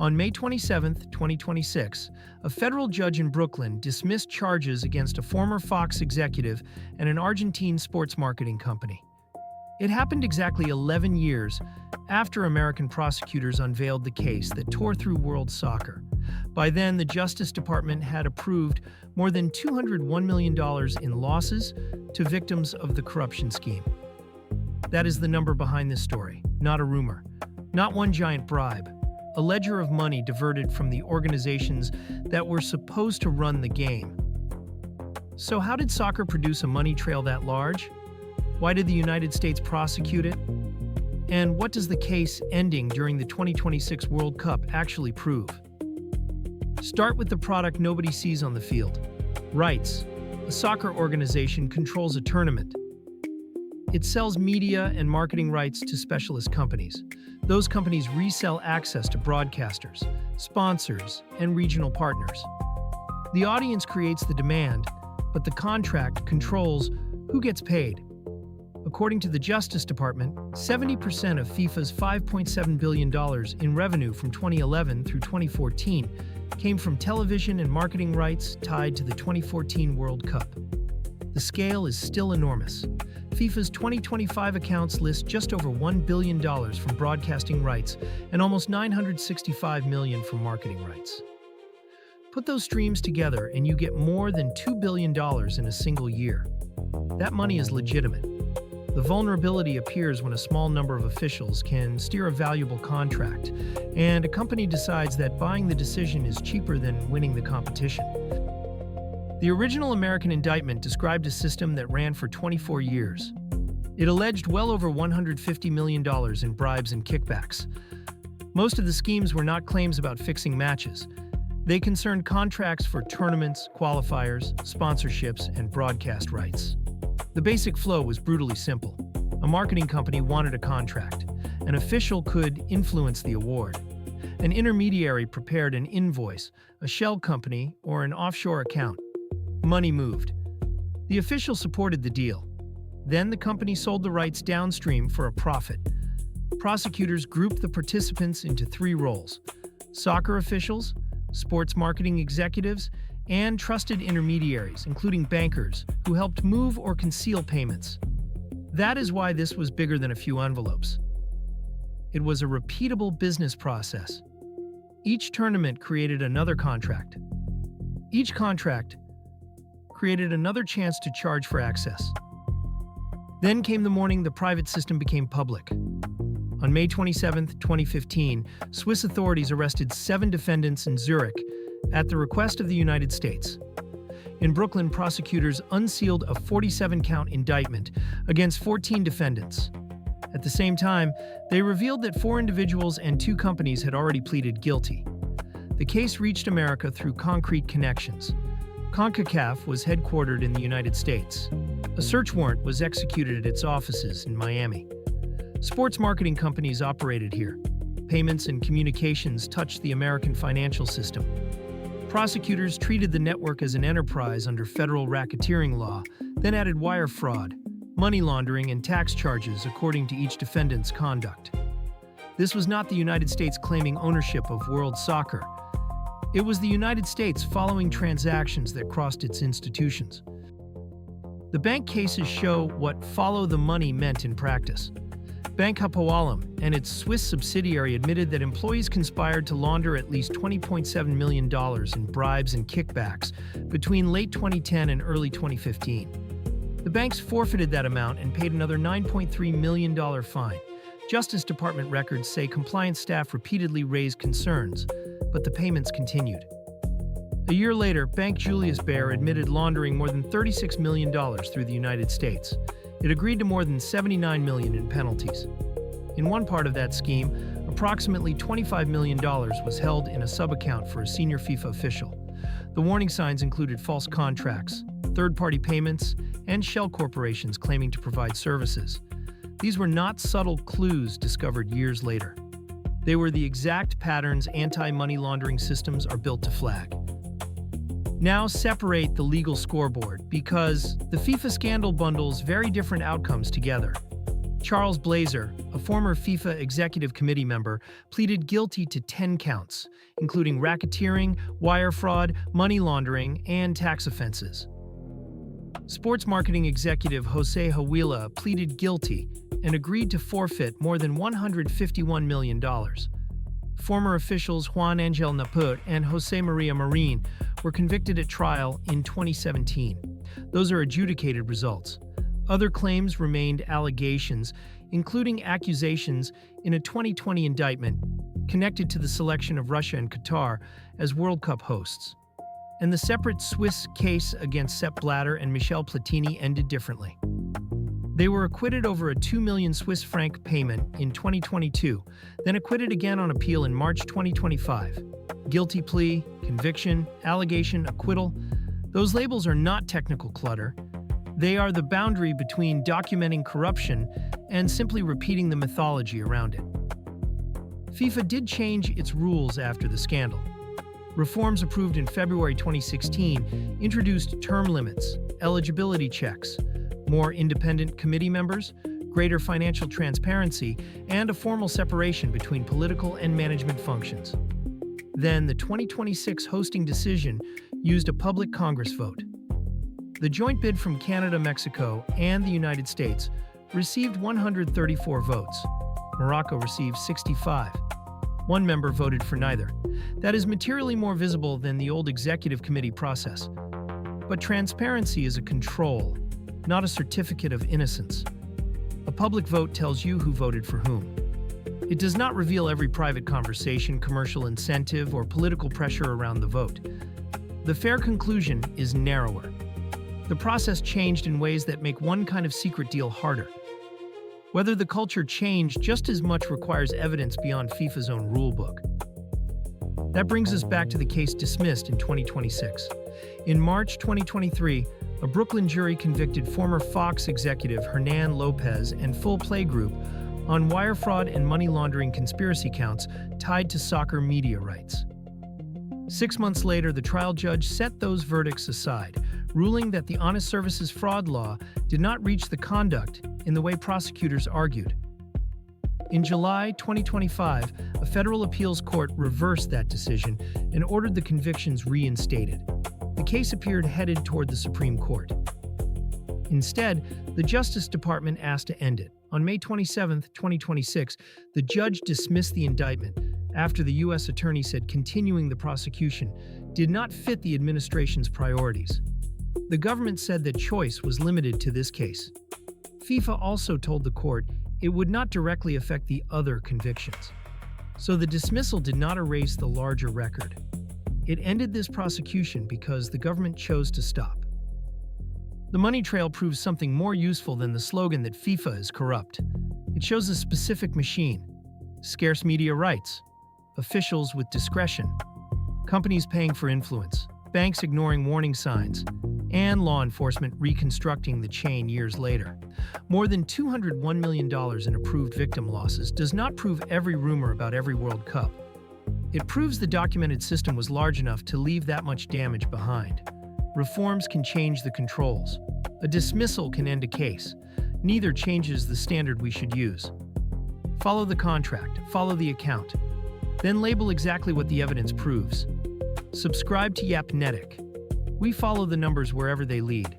On May 27, 2026, a federal judge in Brooklyn dismissed charges against a former Fox executive and an Argentine sports marketing company. It happened exactly 11 years after American prosecutors unveiled the case that tore through world soccer. By then, the Justice Department had approved more than $201 million in losses to victims of the corruption scheme. That is the number behind this story, not a rumor, not one giant bribe. A ledger of money diverted from the organizations that were supposed to run the game. So how did soccer produce a money trail that large? Why did the United States prosecute it? And what does the case ending during the 2026 World Cup actually prove? Start with the product nobody sees on the field. Rights. A soccer organization controls a tournament. It sells media and marketing rights to specialist companies. Those companies resell access to broadcasters, sponsors, and regional partners. The audience creates the demand, but the contract controls who gets paid. According to the Justice Department, 70% of FIFA's $5.7 billion in revenue from 2011 through 2014 came from television and marketing rights tied to the 2014 World Cup. The scale is still enormous. FIFA's 2025 accounts list just over $1 billion from broadcasting rights and almost $965 million from marketing rights. Put those streams together and you get more than $2 billion in a single year. That money is legitimate. The vulnerability appears when a small number of officials can steer a valuable contract, and a company decides that buying the decision is cheaper than winning the competition. The original American indictment described a system that ran for 24 years. It alleged well over $150 million in bribes and kickbacks. Most of the schemes were not claims about fixing matches. They concerned contracts for tournaments, qualifiers, sponsorships, and broadcast rights. The basic flow was brutally simple. A marketing company wanted a contract. An official could influence the award. An intermediary prepared an invoice, a shell company, or an offshore account. Money moved. The official supported the deal. Then the company sold the rights downstream for a profit. Prosecutors grouped the participants into three roles: soccer officials, sports marketing executives, and trusted intermediaries, including bankers, who helped move or conceal payments. That is why this was bigger than a few envelopes. It was a repeatable business process. Each tournament created another contract. Each contract created another chance to charge for access. Then came the morning the private system became public. On May 27, 2015, Swiss authorities arrested 7 defendants in Zurich at the request of the United States. In Brooklyn, prosecutors unsealed a 47-count indictment against 14 defendants. At the same time, they revealed that 4 individuals and 2 companies had already pleaded guilty. The case reached America through concrete connections. CONCACAF was headquartered in the United States. A search warrant was executed at its offices in Miami. Sports marketing companies operated here. Payments and communications touched the American financial system. Prosecutors treated the network as an enterprise under federal racketeering law, then added wire fraud, money laundering, and tax charges according to each defendant's conduct. This was not the United States claiming ownership of world soccer. It was the United States following transactions that crossed its institutions. The bank cases show what follow the money meant in practice. Bank Hapoalim and its Swiss subsidiary admitted that employees conspired to launder at least $20.7 million in bribes and kickbacks between late 2010 and early 2015. The banks forfeited that amount and paid another $9.3 million fine. Justice Department records say compliance staff repeatedly raised concerns, but the payments continued. A year later, Bank Julius Baer admitted laundering more than $36 million through the United States. It agreed to more than $79 million in penalties. In one part of that scheme, approximately $25 million was held in a sub-account for a senior FIFA official. The warning signs included false contracts, third-party payments, and shell corporations claiming to provide services. These were not subtle clues discovered years later. They were the exact patterns anti-money laundering systems are built to flag. Now separate the legal scoreboard, because the FIFA scandal bundles very different outcomes together. Charles Blazer, a former FIFA executive committee member, pleaded guilty to 10 counts, including racketeering, wire fraud, money laundering, and tax offenses. Sports marketing executive Jose Hawilah pleaded guilty and agreed to forfeit more than $151 million. Former officials Juan Angel Naput and Jose Maria Marin were convicted at trial in 2017. Those are adjudicated results. Other claims remained allegations, including accusations in a 2020 indictment connected to the selection of Russia and Qatar as World Cup hosts. And the separate Swiss case against Sepp Blatter and Michel Platini ended differently. They were acquitted over a 2 million Swiss franc payment in 2022, then acquitted again on appeal in March 2025. Guilty plea, conviction, allegation, acquittal. Those labels are not technical clutter. They are the boundary between documenting corruption and simply repeating the mythology around it. FIFA did change its rules after the scandal. Reforms approved in February 2016 introduced term limits, eligibility checks, more independent committee members, greater financial transparency, and a formal separation between political and management functions. Then, the 2026 hosting decision used a public Congress vote. The joint bid from Canada, Mexico, and the United States received 134 votes. Morocco received 65. One member voted for neither. That is materially more visible than the old executive committee process. But transparency is a control, not a certificate of innocence. A public vote tells you who voted for whom. It does not reveal every private conversation, commercial incentive, or political pressure around the vote. The fair conclusion is narrower. The process changed in ways that make one kind of secret deal harder. Whether the culture changed just as much requires evidence beyond FIFA's own rulebook. That brings us back to the case dismissed in 2026. In March 2023, a Brooklyn jury convicted former Fox executive Hernan Lopez and Full Play Group on wire fraud and money laundering conspiracy counts tied to soccer media rights. 6 months later, the trial judge set those verdicts aside, ruling that the Honest Services Fraud Law did not reach the conduct in the way prosecutors argued. In July 2025, a federal appeals court reversed that decision and ordered the convictions reinstated. The case appeared headed toward the Supreme Court. Instead, the Justice Department asked to end it. On May 27, 2026, the judge dismissed the indictment after the U.S. attorney said continuing the prosecution did not fit the administration's priorities. The government said that choice was limited to this case. FIFA also told the court it would not directly affect the other convictions. So the dismissal did not erase the larger record. It ended this prosecution because the government chose to stop. The money trail proves something more useful than the slogan that FIFA is corrupt. It shows a specific machine: scarce media rights, officials with discretion, companies paying for influence, banks ignoring warning signs, and law enforcement reconstructing the chain years later. More than $201 million in approved victim losses does not prove every rumor about every World Cup. It proves the documented system was large enough to leave that much damage behind. Reforms can change the controls. A dismissal can end a case. Neither changes the standard we should use. Follow the contract, follow the account, then label exactly what the evidence proves. Subscribe to Yapnetic. We follow the numbers wherever they lead.